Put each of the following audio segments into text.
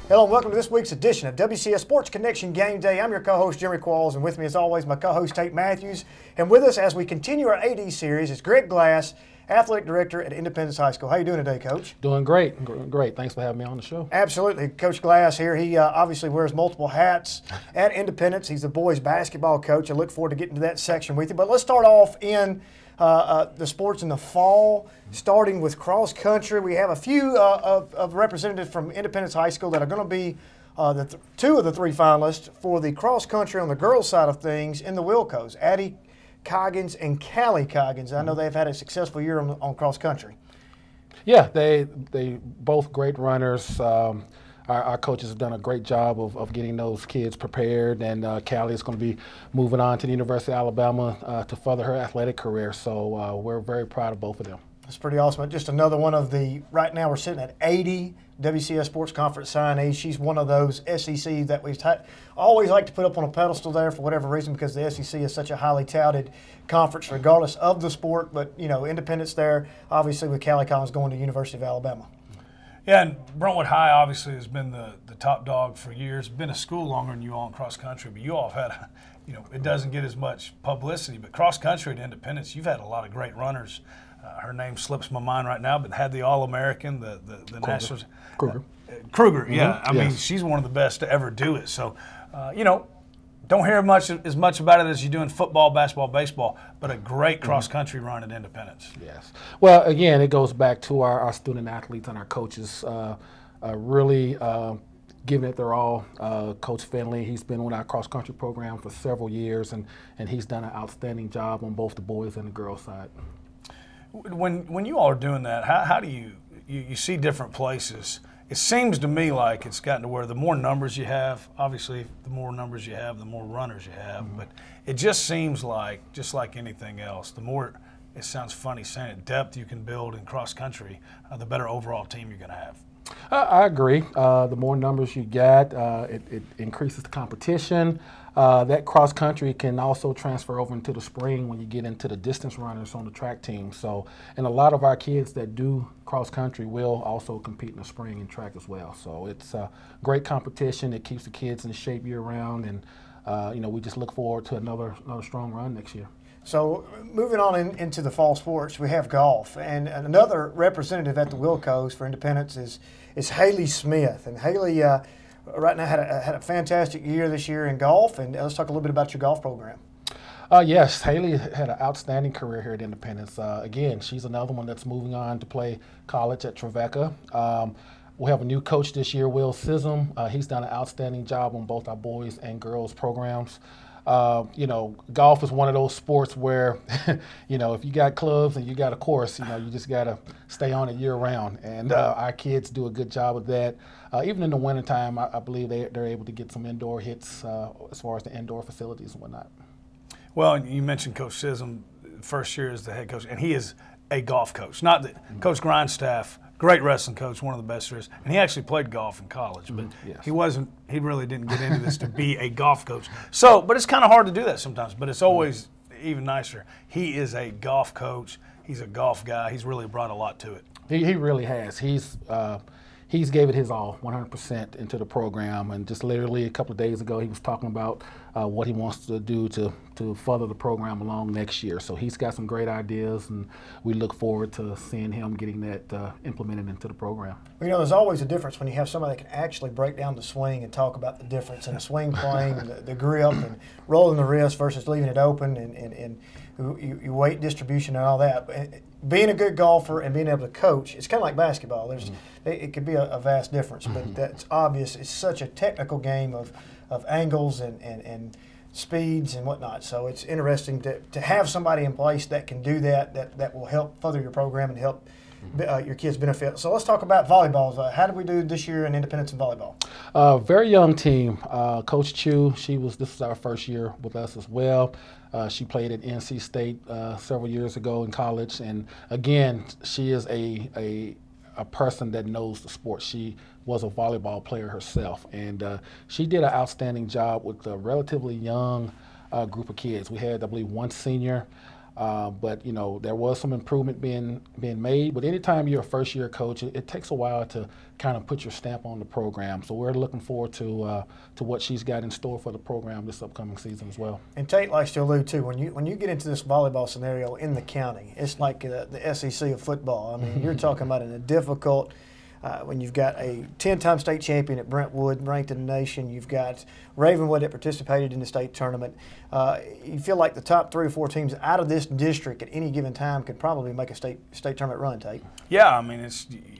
Hello and welcome to this week's edition of WCS Sports Connection Game Day. I'm your co-host, Jeremy Qualls, and with me as always, my co-host, Tate Mathews. And with us as we continue our AD series is Greg Glass, Athletic Director at Independence High School. How are you doing today, Coach? Doing great. Great. Thanks for having me on the show. Absolutely. Coach Glass here. He obviously wears multiple hats at Independence. He's the boys basketball coach. I look forward to getting to that section with you. But let's start off in the sports in the fall, starting with cross country. We have a few of representatives from Independence High School that are going to be two of the three finalists for the cross country on the girls' side of things in the Wilcos. Addie Coggins and Callie Coggins. I know they've had a successful year on cross country. Yeah, they both great runners. Our coaches have done a great job of getting those kids prepared, and Callie is going to be moving on to the University of Alabama to further her athletic career. So we're very proud of both of them. That's pretty awesome. Just another one of the, right now we're sitting at 80 WCS Sports Conference signees. She's one of those SEC that we've always like to put up on a pedestal there for whatever reason, because the SEC is such a highly touted conference regardless of the sport. But, you know, Independence there, obviously with Callie Collins going to University of Alabama. Yeah, and Brentwood High obviously has been the top dog for years. Been a school longer than you all in cross country, but you all have had, it doesn't get as much publicity. But cross country at Independence, you've had a lot of great runners. Her name slips my mind right now, but had the All-American, the national Kruger. Yeah, I mean, she's one of the best to ever do it. So, don't hear as much about it as you do in football, basketball, baseball, but a great cross-country run at Independence. Yes. Well, again, it goes back to our student athletes and our coaches really giving it their all. Coach Finley, he's been with our cross-country program for several years, and he's done an outstanding job on both the boys and the girls side. When you all are doing that, how do you see different places? It seems to me like it's gotten to where the more numbers you have, obviously the more numbers you have, the more runners you have, but it just seems like, just like anything else, the more, it sounds funny saying it, depth you can build in cross country, the better overall team you're going to have. I agree. The more numbers you get, it increases the competition. That cross country can also transfer over into the spring when you get into the distance runners on the track team. So, and a lot of our kids that do cross country will also compete in the spring in track as well. So it's a great competition. It keeps the kids in shape year round, and we just look forward to another strong run next year. So moving on into the fall sports, we have golf, and another representative at the Wilcos for Independence is Haley Smith, and Haley right now had a fantastic year this year in golf. And let's talk a little bit about your golf program. Yes, Haley had an outstanding career here at Independence. Again, she's another one that's moving on to play college at Trevecca. We have a new coach this year, Will Sism. He's done an outstanding job on both our boys and girls programs. Golf is one of those sports where, if you got clubs and you got a course, you just got to stay on it year round. And our kids do a good job of that. Even in the wintertime, I believe they're able to get some indoor hits as far as the indoor facilities and whatnot. Well, you mentioned Coach Sism, first year as the head coach, and he is a golf coach. Not that Coach Grindstaff, great wrestling coach, one of the best there is, and he actually played golf in college, but he really didn't get into this to be a golf coach. So, but it's kind of hard to do that sometimes, but it's always even nicer. He is a golf coach. He's a golf guy. He's really brought a lot to it. He really has. He's gave it his all, 100% into the program, and just literally a couple of days ago he was talking about what he wants to do to further the program along next year. So he's got some great ideas, and we look forward to seeing him getting that implemented into the program. Well, there's always a difference when you have somebody that can actually break down the swing and talk about the difference in the swing plane, the grip, and rolling the wrist versus leaving it open, and your weight distribution and all that. Being a good golfer and being able to coach, it's kind of like basketball. It could be a vast difference, but that's obvious. It's such a technical game of angles and speeds and whatnot. So it's interesting to have somebody in place that can do that will help further your program and help your kids benefit. So let's talk about volleyball. How did we do this year in Independence in volleyball? Very young team. Coach Chu, this is our first year with us as well. She played at NC State several years ago in college, and again, she is a person that knows the sport. She was a volleyball player herself, and she did an outstanding job with a relatively young group of kids. We had, I believe, one senior, But, you know, there was some improvement being made. But anytime you're a first-year coach, it takes a while to kind of put your stamp on the program. So we're looking forward to what she's got in store for the program this upcoming season as well. And Tate likes to allude too, when you get into this volleyball scenario in the county, it's like the SEC of football. I mean, you're talking about a difficult. When you've got a 10-time state champion at Brentwood, ranked in the nation, you've got Ravenwood that participated in the state tournament. You feel like the top 3 or 4 teams out of this district at any given time could probably make a state tournament run, Tate. Yeah, I mean,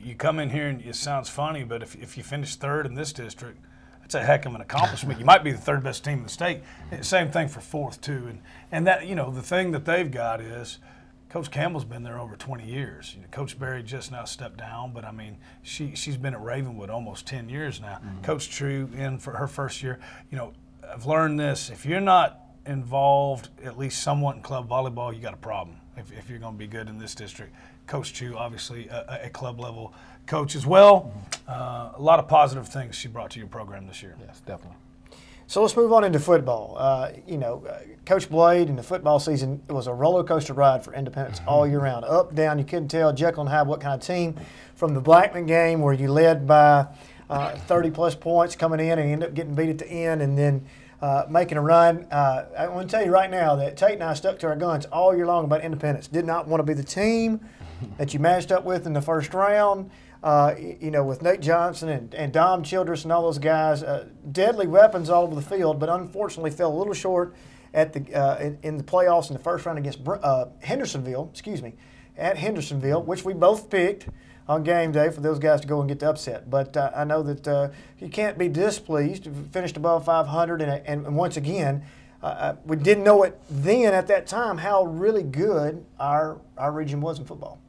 you come in here and it sounds funny, but if you finish 3rd in this district, that's a heck of an accomplishment. You might be the 3rd best team in the state. Same thing for 4th too, and that, you know, the thing that they've got is Coach Campbell's been there over 20 years. You know, Coach Berry just now stepped down, but I mean, she's been at Ravenwood almost 10 years now. Coach True in for her first year. You know, I've learned this: if you're not involved at least somewhat in club volleyball, you got a problem. If you're going to be good in this district, Coach True, obviously a club level coach as well. A lot of positive things she brought to your program this year. Yes, definitely. So let's move on into football. You know, Coach Blade in the football season, it was a roller coaster ride for Independence all year round. Up, down, you couldn't tell Jekyll and Hyde what kind of team. From the Blackman game where you led by 30-plus points coming in and ended up getting beat at the end and then making a run. I want to tell you right now that Tate and I stuck to our guns all year long about Independence. Did not want to be the team that you matched up with in the first round. You know, with Nate Johnson and Dom Childress and all those guys, deadly weapons all over the field, but unfortunately fell a little short at the in the playoffs in the first round against Hendersonville. Excuse me, at Hendersonville, which we both picked on game day for those guys to go and get the upset. But I know that you can't be displeased. We finished above 500, and once again, we didn't know it then at that time how really good our region was in football.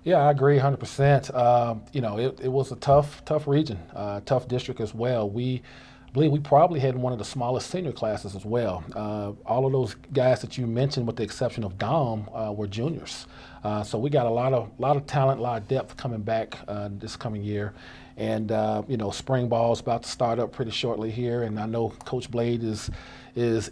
Yeah, I agree 100%. You know, it was a tough region, tough district as well. I believe we probably had one of the smallest senior classes as well. All of those guys that you mentioned, with the exception of Dom, were juniors. So we got a lot of talent, a lot of depth coming back this coming year. And you know, spring ball is about to start up pretty shortly here, and I know Coach Blade is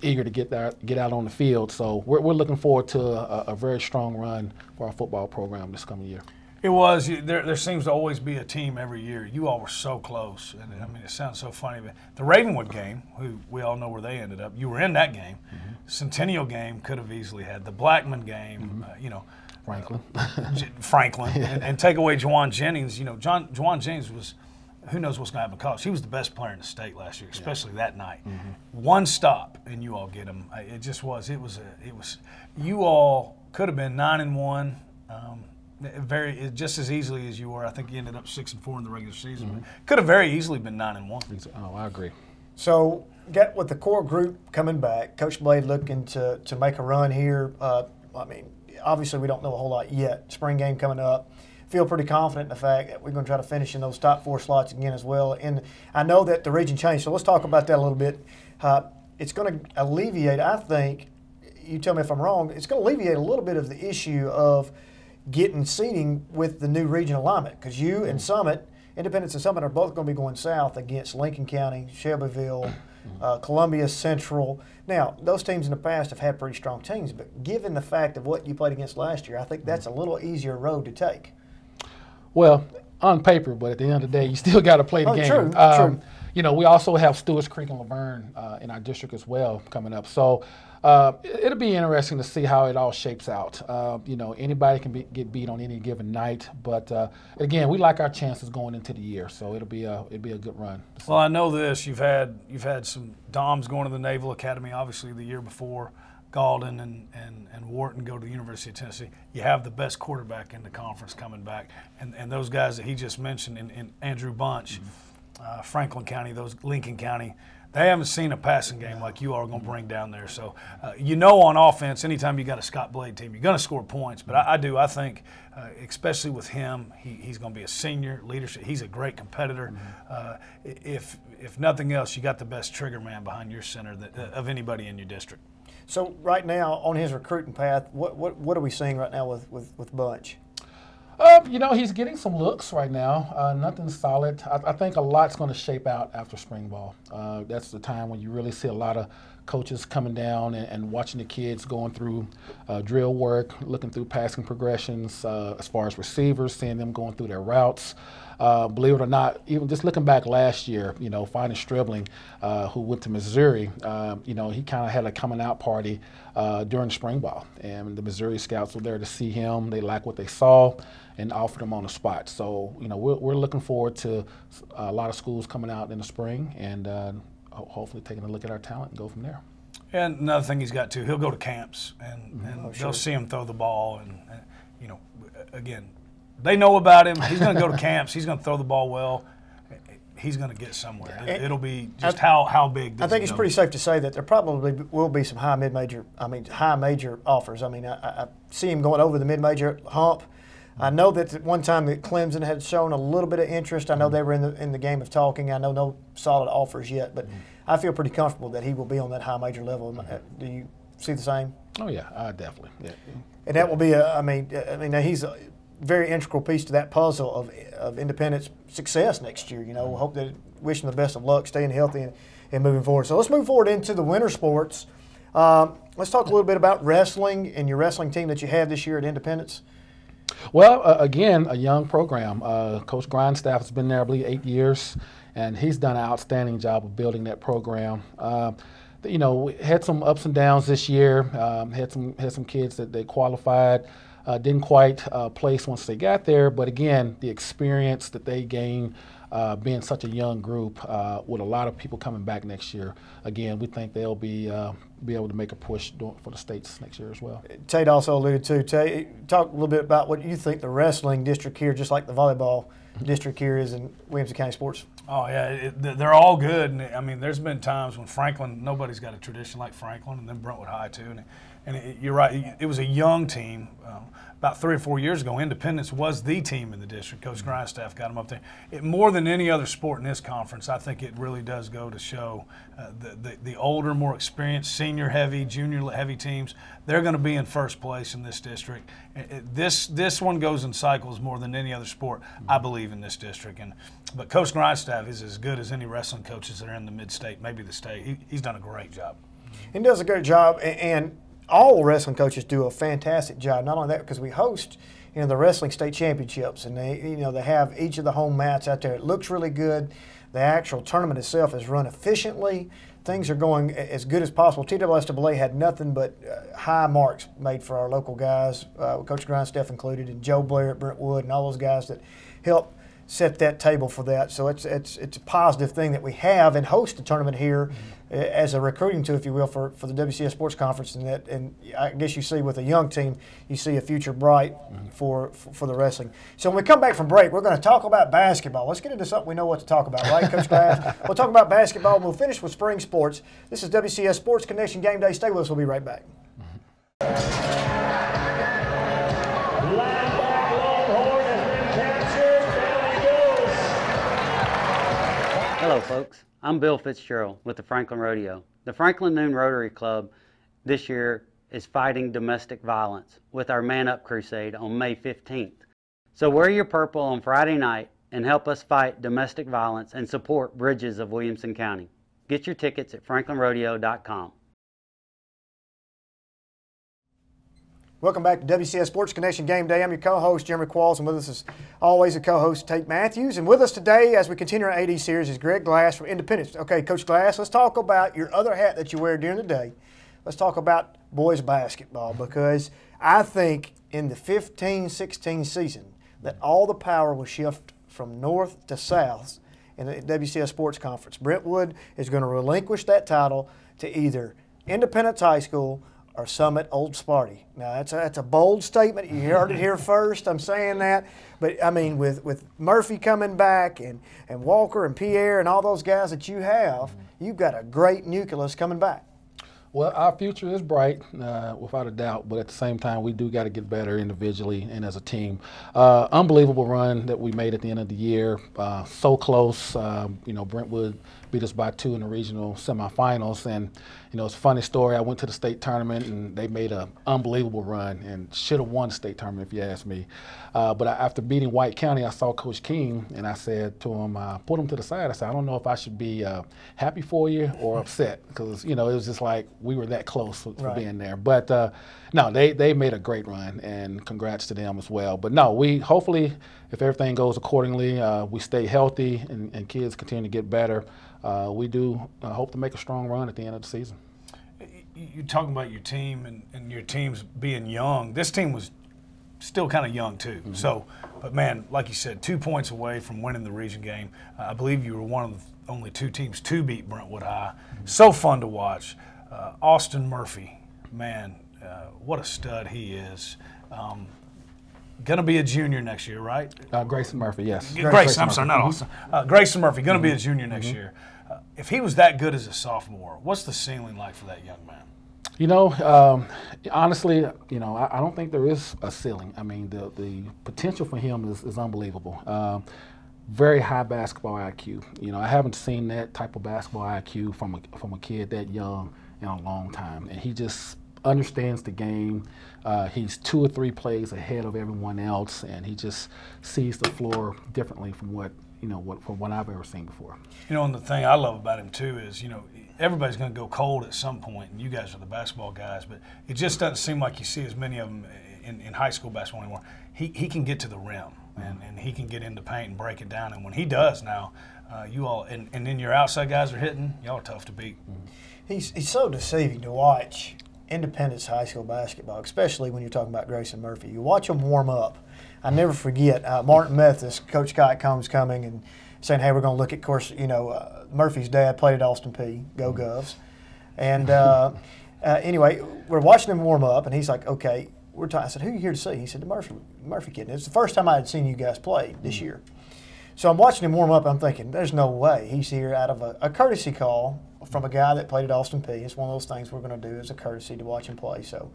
eager to get out on the field. So we're looking forward to a very strong run for our football program this coming year. It was. There seems to always be a team every year. You all were so close. And I mean, it sounds so funny, but the Ravenwood game, who we all know where they ended up, you were in that game. Centennial game could have easily had. The Blackman game, you know. Franklin. And take away Juwan Jennings. You know, Juwan Jennings was, who knows what's going to happen in college. He was the best player in the state last year, especially that night. One stop, and you all get him. It just was. It was. You all could have been 9-1. Just as easily as you were. I think you ended up 6-4 in the regular season. Could have very easily been 9-1. Oh, I agree. So, with the core group coming back, Coach Blade looking to make a run here. I mean, obviously we don't know a whole lot yet. Spring game coming up. Feel pretty confident in the fact that we're going to try to finish in those top 4 slots again as well. And I know that the region changed, so let's talk about that a little bit. It's going to alleviate, I think, you tell me if I'm wrong, it's going to alleviate a little bit of the issue of getting seating with the new region alignment, because you and Summit, Independence and Summit, are both going to be going south against Lincoln County, Shelbyville, Columbia Central. Now, those teams in the past have had pretty strong teams, but given the fact of what you played against last year, I think that's a little easier road to take. Well, on paper, but at the end of the day, you still got to play the game. True. You know, we also have Stewart's Creek and Laverne in our district as well coming up. So it'll be interesting to see how it all shapes out. You know, anybody can get beat on any given night, but again, we like our chances going into the year, so it'll be a good run. Well, I know this. You've had some Doms going to the Naval Academy, obviously the year before. Gaulden and Wharton go to the University of Tennessee. You have the best quarterback in the conference coming back, and those guys that he just mentioned in Andrew Bunch, Franklin County, those Lincoln County, they haven't seen a passing game like you are going to bring down there. So, you know, on offense, anytime you got a Scott Blade team, you're going to score points. But I think, especially with him, he's going to be a senior leadership. He's a great competitor. If nothing else, you got the best trigger man behind your center of anybody in your district. So right now on his recruiting path, what are we seeing right now with Bunch? You know, he's getting some looks right now. Nothing solid. I think a lot's going to shape out after spring ball. That's the time when you really see a lot of coaches coming down and watching the kids going through drill work, looking through passing progressions, as far as receivers, seeing them going through their routes. Believe it or not, even just looking back last year, you know, finding Stribling, who went to Missouri, you know, he kind of had a coming out party during spring ball. And the Missouri scouts were there to see him. They liked what they saw and offered him on the spot. So, you know, we're looking forward to a lot of schools coming out in the spring and hopefully taking a look at our talent and go from there. And another thing he's got too, he'll go to camps and they'll see him throw the ball. And, you know, again, they know about him. He's going to go to camps. He's going to throw the ball well. He's going to get somewhere. It'll be just how big. I think it's pretty safe to say that there probably will be some high major offers. I mean, I see him going over the mid-major hump. I know that at one time that Clemson had shown a little bit of interest. I know they were in the game of talking. I know no solid offers yet, but I feel pretty comfortable that he will be on that high major level. Do you see the same? Oh yeah, definitely. Yeah. And that will be I mean, he's a very integral piece to that puzzle of Independence success next year. You know, hope that wish him the best of luck, staying healthy and moving forward. So let's move forward into the winter sports. Let's talk a little bit about wrestling and your wrestling team that you had this year at Independence. Well, again, a young program. Coach Grindstaff has been there, I believe, 8 years, and he's done an outstanding job of building that program. You know, we had some ups and downs this year. Had some kids that they qualified, didn't quite place once they got there. But again, the experience that they gained, being such a young group, with a lot of people coming back next year. Again, we think they'll be able to make a push for the states next year as well. Tate also alluded to. Tate, talk a little bit about what you think the wrestling district here, just like the volleyball district here is in Williamson County sports. Oh yeah, they're all good. And I mean, there's been times when Franklin, nobody's got a tradition like Franklin, and then Brentwood High too. And you're right, it was a young team. About 3 or 4 years ago, Independence was the team in the district. Coach Grindstaff got them up there. More than any other sport in this conference, I think it really does go to show the older, more experienced, senior-heavy, junior-heavy teams, they're going to be in first place in this district. This one goes in cycles more than any other sport, I believe, in this district. But Coach Grindstaff is as good as any wrestling coaches that are in the mid-state, maybe the state. He's done a great job. He does a great job, and all wrestling coaches do a fantastic job. Not only that, because we host, you know, the wrestling state championships, and they have each of the home mats out there. It looks really good. The actual tournament itself is run efficiently. Things are going as good as possible. TWSAA had nothing but high marks made for our local guys, Coach Grindstaff included, and Joe Blair at Brentwood, and all those guys that help set that table for that. So it's a positive thing that we have and host a tournament here as a recruiting tool, if you will, for the WCS Sports Conference. And I guess you see with a young team, you see a future bright for the wrestling. So when we come back from break, we're going to talk about basketball. Let's get into something we know what to talk about, right, Coach Glass? We'll talk about basketball, and we'll finish with spring sports. This is WCS Sports Connection Game Day. Stay with us. We'll be right back. Hello folks, I'm Bill Fitzgerald with the Franklin Rodeo. The Franklin Noon Rotary Club this year is fighting domestic violence with our Man Up Crusade on May 15th. So wear your purple on Friday night and help us fight domestic violence and support Bridges of Williamson County. Get your tickets at franklinrodeo.com. Welcome back to WCS Sports Connection Game Day. I'm your co-host, Jeremy Qualls, and with us is always a co-host, Tate Mathews. And with us today, as we continue our AD series, is Greg Glass from Independence. Okay, Coach Glass, let's talk about your other hat that you wear during the day. Let's talk about boys basketball, because I think in the 15-16 season that all the power will shift from north to south in the WCS Sports Conference. Brentwood is going to relinquish that title to either Independence High School or Summit Old Sparty. Now, that's a bold statement. You heard it here first. I'm saying that. But, I mean, with Murphy coming back and Walker and Pierre and all those guys that you have, you've got a great nucleus coming back. Well, our future is bright, without a doubt, but at the same time, we do got to get better individually and as a team. Unbelievable run that we made at the end of the year. So close. Brentwood beat us by 2 in the regional semifinals. And, it's a funny story. I went to the state tournament, and they made an unbelievable run and should have won the state tournament, if you ask me. But after beating White County, I saw Coach King, and I said to him, put him to the side. I said, I don't know if I should be happy for you or upset, because, it was just like we were that close for being there. But, no, they made a great run, and congrats to them as well. But, no, we hopefully, if everything goes accordingly, we stay healthy and kids continue to get better. We do hope to make a strong run at the end of the season. You're talking about your team and your teams being young. This team was still kind of young too. Mm-hmm. So, but man, like you said, 2 points away from winning the region game. I believe you were one of the only 2 teams to beat Brentwood High. Mm-hmm. So fun to watch. Austin Murphy, man, what a stud he is. Going to be a junior next year, right? Grayson Murphy, yes. Grayson, I'm sorry, not Austin. Grayson Murphy, going to be a junior next year. If he was that good as a sophomore, what's the ceiling like for that young man? Honestly, I don't think there is a ceiling. I mean, the potential for him is unbelievable. Very high basketball IQ. I haven't seen that type of basketball IQ from a kid that young in a long time, and he just understands the game. He's 2 or 3 plays ahead of everyone else, and he just sees the floor differently from what I've ever seen before. And the thing I love about him too is, everybody's going to go cold at some point, and you guys are the basketball guys, but it just doesn't seem like you see as many of them in high school basketball anymore. He can get to the rim, and he can get into paint and break it down, and when he does now, you all, and then your outside guys are hitting, y'all are tough to beat. He's so deceiving to watch Independence high school basketball, especially when you're talking about Grayson Murphy. You watch him warm up. I never forget Martin Mathews, Coach Scott Combs coming and saying, hey, we're going to look at, of course, Murphy's dad played at Austin Peay, go Govs. And anyway, we're watching him warm up, and he's like, okay, I said, who are you here to see? He said, the Murphy kid. And it's the first time I had seen you guys play this year. So I'm watching him warm up, and I'm thinking, there's no way he's here out of a courtesy call from a guy that played at Austin Peay. It's one of those things we're going to do as a courtesy to watch him play. So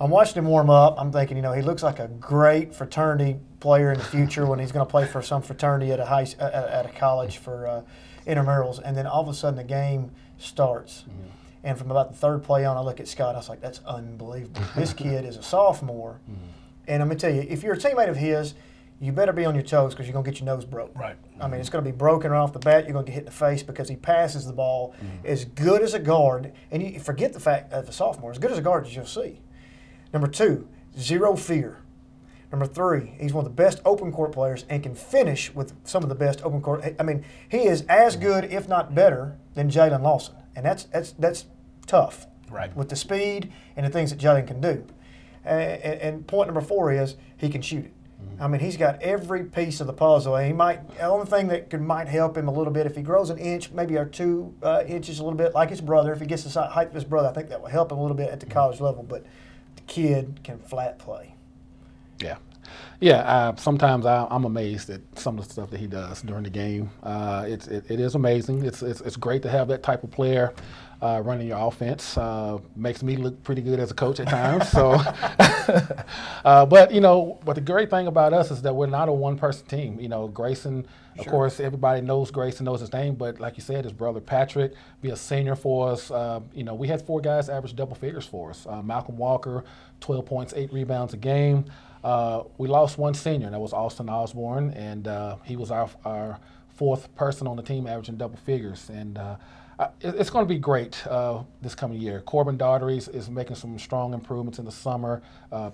I'm watching him warm up. I'm thinking, he looks like a great fraternity player in the future when he's going to play for some fraternity at a college for intramurals. And then all of a sudden the game starts. Mm-hmm. And from about the 3rd play on, I look at Scott, and I was like, that's unbelievable. This kid is a sophomore. Mm-hmm. And I'm going to tell you, if you're a teammate of his, you better be on your toes because you're going to get your nose broke. Right. I mean, it's going to be broken right off the bat. You're going to get hit in the face because he passes the ball as good as a guard. And you forget the fact of a sophomore, as good as a guard as you'll see. Number 2, 0 fear. Number 3, he's one of the best open court players and can finish with some of the best open court. I mean, he is as good, if not better, than Jalen Lawson. And that's tough. Right. With the speed and the things that Jalen can do. And point number 4 is he can shoot it. I mean, he's got every piece of the puzzle. And the only thing that might help him a little bit, if he grows an inch, maybe or 2 inches a little bit, like his brother, if he gets the height of his brother, I think that will help him a little bit at the college level. But the kid can flat play. Yeah. Sometimes I'm amazed at some of the stuff that he does during the game. It is amazing. It's great to have that type of player running your offense. Makes me look pretty good as a coach at times. So, but the great thing about us is that we're not a one-person team. Grayson, of course, everybody knows Grayson, knows his name. But like you said, his brother Patrick, be a senior for us. We had 4 guys average double figures for us. Malcolm Walker, 12 points, 8 rebounds a game. We lost 1 senior, and that was Austin Osborne, and he was our 4th person on the team averaging double figures. And it's going to be great this coming year. Corbin Daughtery is making some strong improvements in the summer.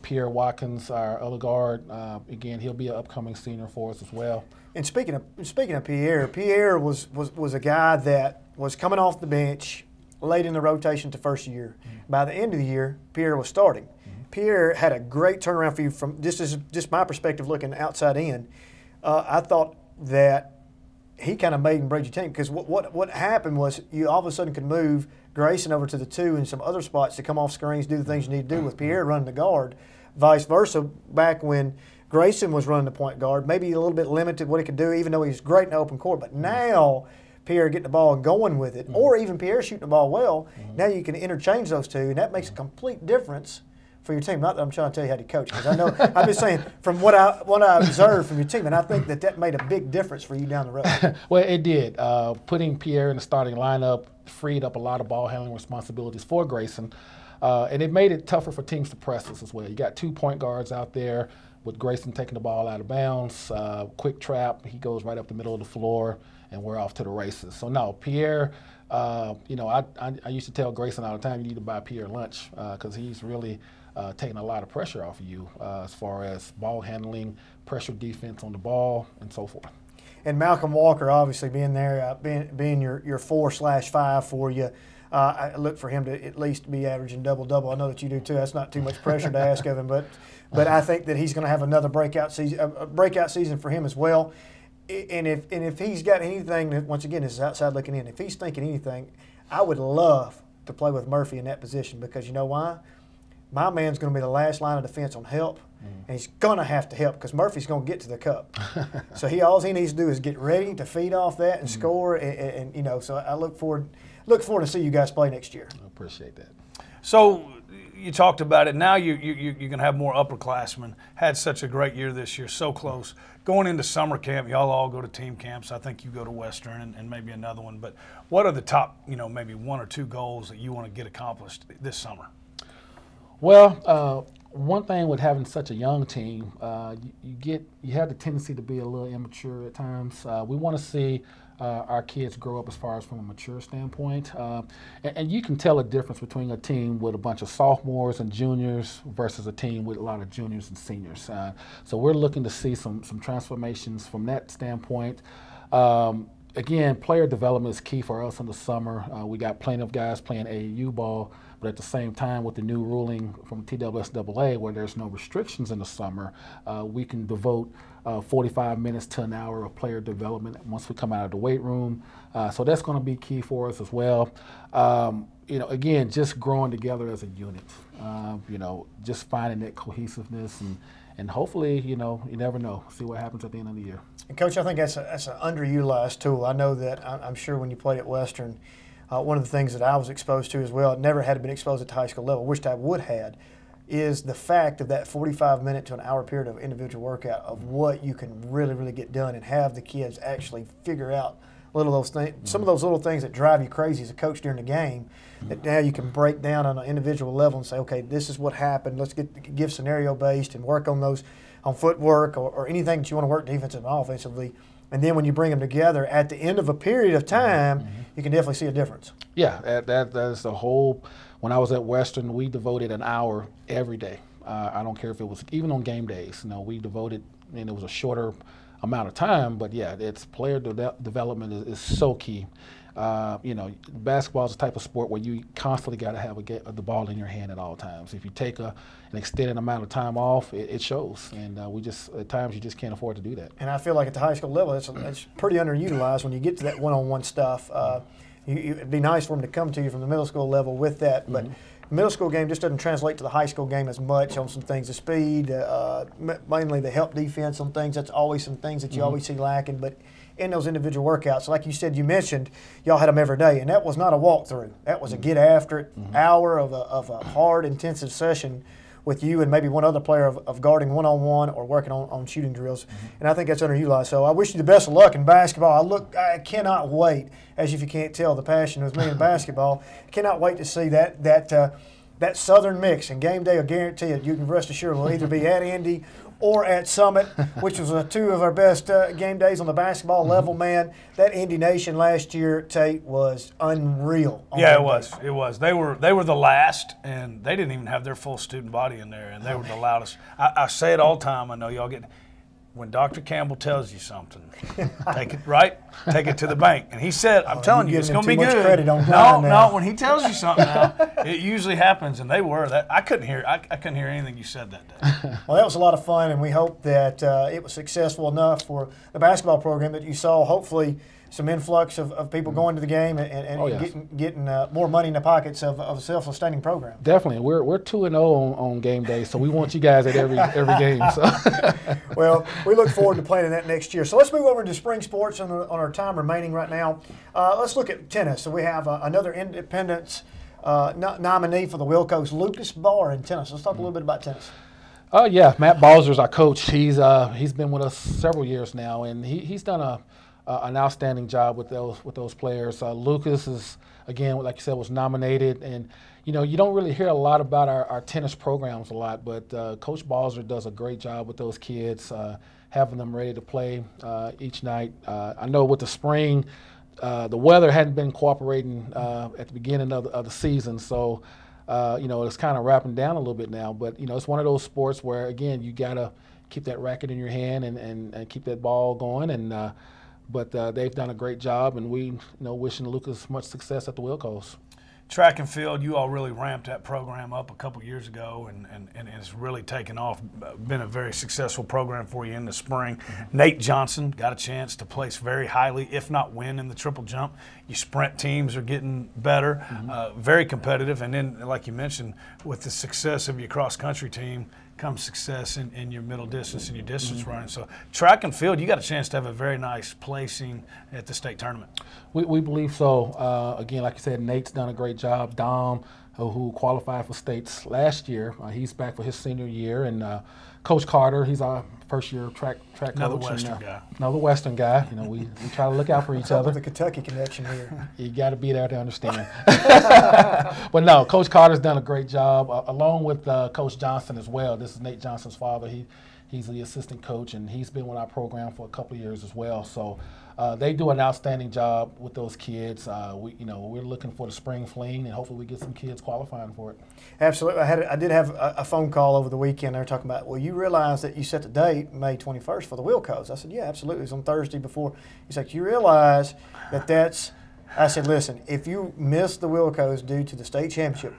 Pierre Watkins, our other guard, again, he'll be an upcoming senior for us as well. And speaking of Pierre was a guy that was coming off the bench late in the rotation to first year. Mm-hmm. By the end of the year, Pierre was starting. Mm-hmm. Pierre had a great turnaround for you from just my perspective looking outside in. I thought that he kind of made and break your team because what happened was you all of a sudden could move Grayson over to the 2 and some other spots to come off screens, do the things you need to do with Pierre running the guard. Vice versa, back when Grayson was running the point guard, maybe a little bit limited what he could do, even though he was great in the open court. But now Pierre getting the ball and going with it, or even Pierre shooting the ball well, now you can interchange those two, and that makes a complete difference for your team. Not that I'm trying to tell you how to coach, because I know I'm just saying from what I observed from your team, and I think that made a big difference for you down the road. Well, it did. Putting Pierre in the starting lineup freed up a lot of ball handling responsibilities for Grayson, and it made it tougher for teams to press us as well. You got 2 point guards out there with Grayson taking the ball out of bounds, quick trap, he goes right up the middle of the floor, and we're off to the races. So no, Pierre, you know, I used to tell Grayson all the time, you need to buy Pierre lunch, because he's really taking a lot of pressure off of you as far as ball handling, pressure defense on the ball, and so forth. And Malcolm Walker obviously being there, being your 4/5 for you. I look for him to at least be averaging double-double. I know that you do too. That's not too much pressure to ask of him, but I think that he's going to have another breakout season for him as well. And if he's got anything that, once again, this is outside looking in, if he's thinking anything, I would love to play with Murphy in that position, because you know why? My man's going to be the last line of defense on help, and he's going to have to help because Murphy's going to get to the cup. So all he needs to do is get ready to feed off that and score, and you know. So I look forward to see you guys play next year. I appreciate that. So you talked about it. Now you're going to have more upperclassmen. Had such a great year this year, so close. Going into summer camp, y'all all go to team camps. I think you go to Western and maybe another one. But what are the top, you know, maybe 1 or 2 goals that you want to get accomplished this summer? Well, one thing with having such a young team, you have the tendency to be a little immature at times. We want to see our kids grow up as far as from a mature standpoint. And you can tell a difference between a team with a bunch of sophomores and juniors versus a team with a lot of juniors and seniors. So we're looking to see some transformations from that standpoint. Again, player development is key for us in the summer. We got plenty of guys playing AAU ball, but at the same time, with the new ruling from TWSAA, where there's no restrictions in the summer, we can devote 45 minutes to an hour of player development once we come out of the weight room. So that's going to be key for us as well. You know, again, just growing together as a unit. You know, just finding that cohesiveness and hopefully, you know, you never know. See what happens at the end of the year. And Coach, I think that's an underutilized tool. I know that I'm sure when you played at Western, one of the things that I was exposed to as well, it never had been exposed at the high school level, wished I would had, is the fact of that 45-minute to an hour period of individual workout of what you can really, really get done and have the kids actually figure out little those things, some of those little things that drive you crazy as a coach during the game, that now you can break down on an individual level and say, okay, this is what happened. Let's give scenario-based and work on those, on footwork or anything that you want to work defensively and offensively. And then when you bring them together at the end of a period of time, you can definitely see a difference. Yeah, that's the whole. When I was at Western, we devoted an hour every day. I don't care if it was even on game days. You know, we devoted, and it was a shorter amount of time, but yeah, it's player development is so key. You know, basketball is a type of sport where you constantly got to have the ball in your hand at all times. If you take an extended amount of time off, it shows, and at times you just can't afford to do that. And I feel like at the high school level, it's pretty underutilized when you get to that one-on-one stuff. It'd be nice for them to come to you from the middle school level with that, but the middle school game just doesn't translate to the high school game as much on some things, the speed, mainly the help defense on things. That's always some things that you always see lacking, but in those individual workouts, like you said, you mentioned, y'all had them every day, and that was not a walkthrough. That was a get after it hour of a hard, intensive session with you and maybe one other player of guarding one-on-one or working on shooting drills. And I think that's underutilized. So I wish you the best of luck in basketball. I cannot wait, as if you can't tell the passion with me in basketball, I cannot wait to see that Southern mix. And game day, I guarantee it, you can rest assured, will either be at Indy or at Summit, which was 2 of our best game days on the basketball level, man. That Indy Nation last year, Tate, was unreal. Yeah, it was. It was. They were the last, and they didn't even have their full student body in there, and they were the loudest. I say it all the time. I know y'all get. When Dr. Campbell tells you something, take it to the bank. And he said, I'm telling you, it's going to be good. No, when he tells you something now, it usually happens, and they were. I couldn't hear anything you said that day. Well, that was a lot of fun, and we hope that it was successful enough for the basketball program that you saw, hopefully, some influx of people going to the game and getting more money in the pockets of a self-sustaining program. Definitely. We're 2-0 on game day, so we want you guys at every game. So. Well, we look forward to playing in that next year. So let's move over to spring sports on our time remaining right now. Let's look at tennis. So we have another Independence nominee for the Wilco's, Lucas Barr, in tennis. Let's talk a little bit about tennis. Yeah, Matt Balzer's our coach. He's been with us several years now, and he's done an outstanding job with those players. Lucas is, again, like you said, was nominated, and you don't really hear a lot about our tennis programs a lot, but Coach Balzer does a great job with those kids, having them ready to play each night. I know with the spring, the weather hadn't been cooperating at the beginning of the season, so it's kind of wrapping down a little bit now. But it's one of those sports where, again, you gotta keep that racket in your hand and keep that ball going. And but they've done a great job, and we wishing Lucas much success at the Wilco's. Track and field, you all really ramped that program up a couple years ago, and it's really taken off. Been a very successful program for you in the spring. Nate Johnson got a chance to place very highly, if not win, in the triple jump. Your sprint teams are getting better, very competitive. And then, like you mentioned, with the success of your cross-country team comes success in your middle distance and your distance running. So track and field, you got a chance to have a very nice placing at the state tournament. We believe so. Again, like you said, Nate's done a great job. Dom, who qualified for states last year, he's back for his senior year. And Coach Carter, he's our first-year track Another coach. Western guy. Another Western guy. We try to look out for each other. The Kentucky connection here. You got to be there to understand. But no, Coach Carter's done a great job, along with Coach Johnson as well. This is Nate Johnson's father. He's the assistant coach, and he's been with our program for a couple of years as well. So they do an outstanding job with those kids. We're looking for the spring fling, and hopefully we get some kids qualifying for it. Absolutely. I did have a phone call over the weekend. They were talking about, well, you realize that you set the date May 21st for the Wilco's. I said, yeah, absolutely. It was on Thursday before. He's like, you realize that's – I said, listen, if you miss the Wilco's due to the state championship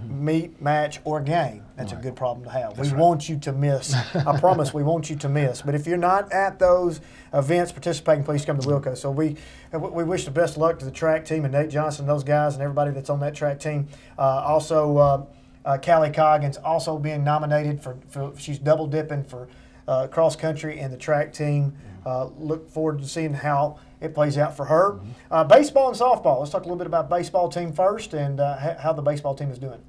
meet, match, or game, that's a good problem to have. We want you to miss. I promise we want you to miss. But if you're not at those events participating, please come to Wilco's. So we wish the best of luck to the track team and Nate Johnson, those guys, and everybody that's on that track team. Also, Callie Coggins also being nominated for she's double dipping for cross country and the track team. Look forward to seeing how it plays out for her. Baseball and softball. Let's talk a little bit about baseball team first and how the baseball team is doing.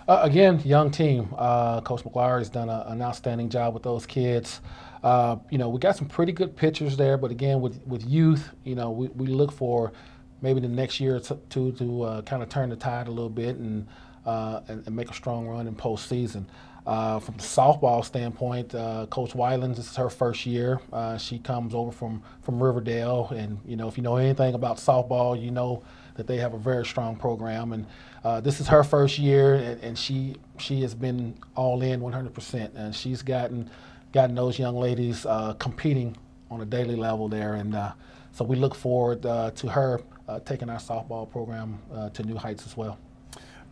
Again, young team. Coach McGuire has done an outstanding job with those kids. We got some pretty good pitchers there, but again, with youth, we look for maybe the next year or two to kind of turn the tide a little bit and make a strong run in postseason. From the softball standpoint, Coach Weiland, this is her first year. She comes over from Riverdale, and if you know anything about softball, you know that they have a very strong program. And this is her first year, and she has been all in 100%, and she's gotten those young ladies competing on a daily level there, and so we look forward to her taking our softball program to new heights as well.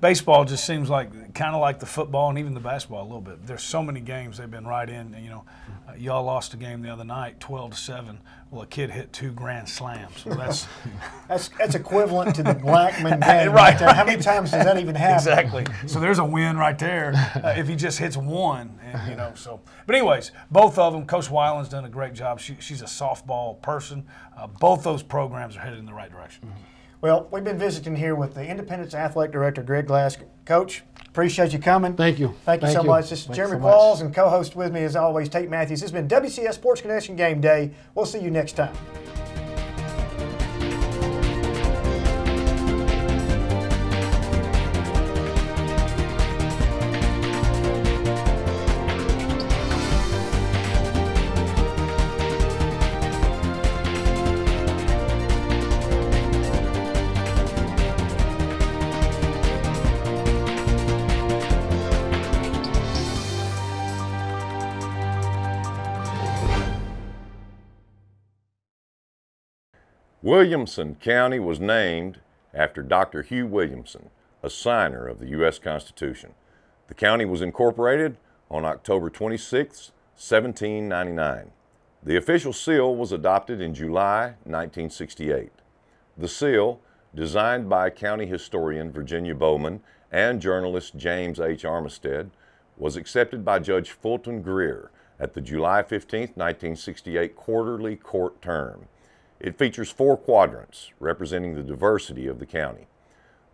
Baseball just seems like kind of like the football and even the basketball a little bit. There's so many games they've been right in. Y'all lost a game the other night, 12-7. Well, a kid hit 2 grand slams. Well, that's equivalent to the Blackman game. Right. How many times does that even happen? Exactly. So there's a win right there if he just hits one. And, so. But anyways, both of them. Coach Weiland's done a great job. She's a softball person. Both those programs are headed in the right direction. Well, we've been visiting here with the Independence Athletic Director, Greg Glass. Coach, appreciate you coming. Thank you. Thank you so much. This is Jeremy Qualls, and co-host with me, as always, Tate Mathews. This has been WCS Sports Connection Game Day. We'll see you next time. Williamson County was named after Dr. Hugh Williamson, a signer of the U.S. Constitution. The county was incorporated on October 26, 1799. The official seal was adopted in July 1968. The seal, designed by county historian Virginia Bowman and journalist James H. Armistead, was accepted by Judge Fulton Greer at the July 15, 1968 quarterly court term. It features 4 quadrants representing the diversity of the county.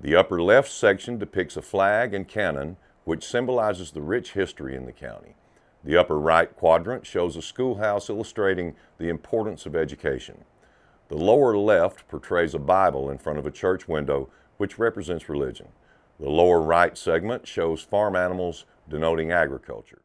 The upper left section depicts a flag and cannon which symbolizes the rich history in the county. The upper right quadrant shows a schoolhouse illustrating the importance of education. The lower left portrays a Bible in front of a church window which represents religion. The lower right segment shows farm animals denoting agriculture.